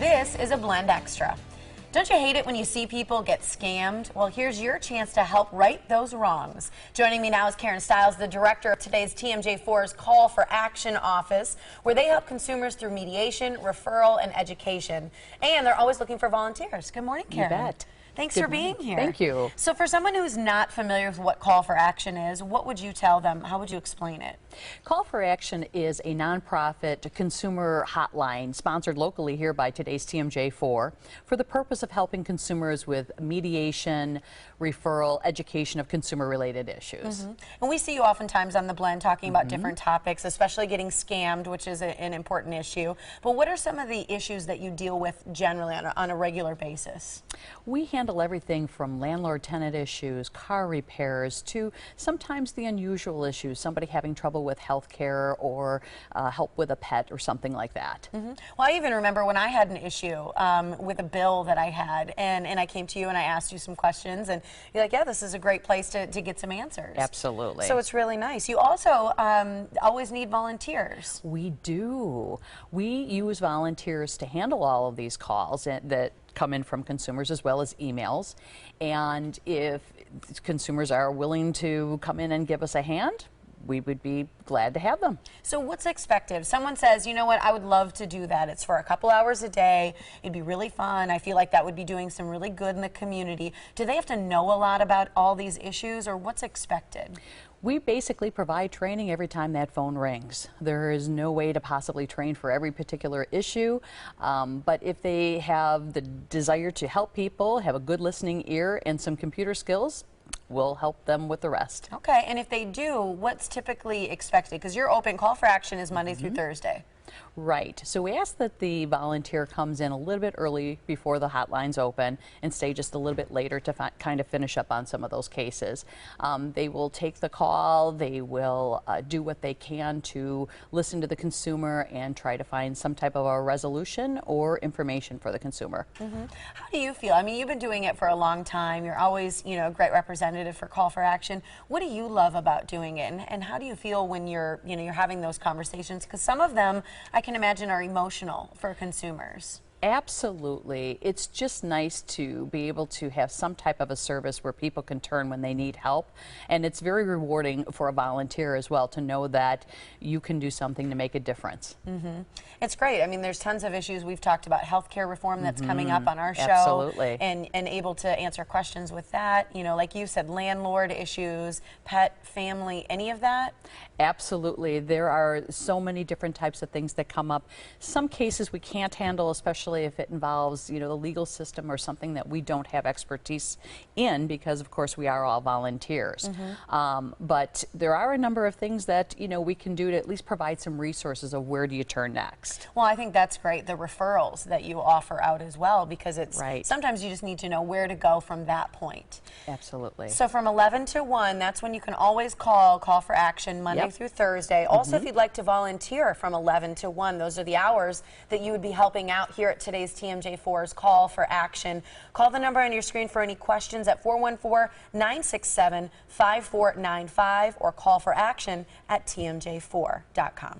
This is a Blend Extra. Don't you hate it when you see people get scammed? Well, here's your chance to help right those wrongs. Joining me now is Karen Stiles, the director of today's TMJ4's Call for Action office, where they help consumers through mediation, referral, and education. And they're always looking for volunteers. Good morning, Karen. You bet. Thanks for being here. Thank you. So for someone who's not familiar with what Call for Action is, what would you tell them? How would you explain it? Call for Action is a nonprofit consumer hotline sponsored locally here by today's TMJ4 for the purpose of helping consumers with mediation, referral, education of consumer-related issues. And we see you oftentimes on the Blend talking about different topics, especially getting scammed, which is an important issue. But what are some of the issues that you deal with generally on a regular basis? We handle everything from landlord-tenant issues, car repairs, to sometimes the unusual issues, somebody having trouble with healthcare or help with a pet or something like that. Well, I even remember when I had an issue with a bill that I had, and I came to you and I asked you some questions, and you're like, yeah, this is a great place to get some answers. Absolutely. So it's really nice. You also always need volunteers. We do. We use volunteers to handle all of these calls that come in from consumers as well as emails. And if consumers are willing to come in and give us a hand, we would be glad to have them. So what's expected? If someone says, you know what, I would love to do that. It's for a couple hours a day. It'd be really fun. I feel like that would be doing some really good in the community. Do they have to know a lot about all these issues, or what's expected? We basically provide training every time that phone rings. There is no way to possibly train for every particular issue, but if they have the desire to help people, have a good listening ear, and some computer skills, we'll help them with the rest. Okay, and if they do, what's typically expected? Because your open Call for Action is Monday through Thursday. Right. So we ask that the volunteer comes in a little bit early before the hotlines open and stay just a little bit later to kind of finish up on some of those cases. They will take the call. They will do what they can to listen to the consumer and try to find some type of a resolution or information for the consumer. How do you feel? I mean, you've been doing it for a long time. You're always, you know, a great representative for Call for Action. What do you love about doing it, and how do you feel when you're having those conversations? Because some of them, I can imagine, are emotional for consumers. Absolutely. It's just nice to be able to have some type of a service where people can turn when they need help. And it's very rewarding for a volunteer as well to know that you can do something to make a difference. It's great. I mean, there's tons of issues. We've talked about healthcare reform that's coming up on our show. Absolutely. And able to answer questions with that. You know, like you said, landlord issues, pet, family, any of that? Absolutely. There are so many different types of things that come up. Some cases we can't handle, especially if it involves, you know, the legal system or something that we don't have expertise in, because of course we are all volunteers. But there are a number of things that, you know, we can do to at least provide some resources of where do you turn next. Well, I think that's great, the referrals that you offer out as well, because it's sometimes you just need to know where to go from that point. Absolutely. So from 11 to 1, that's when you can always call for Action Monday through Thursday. Also, if you'd like to volunteer from 11 to 1, those are the hours that you would be helping out here at today's TMJ4's Call for Action. Call the number on your screen for any questions at 414-967-5495 or call for action at tmj4.com.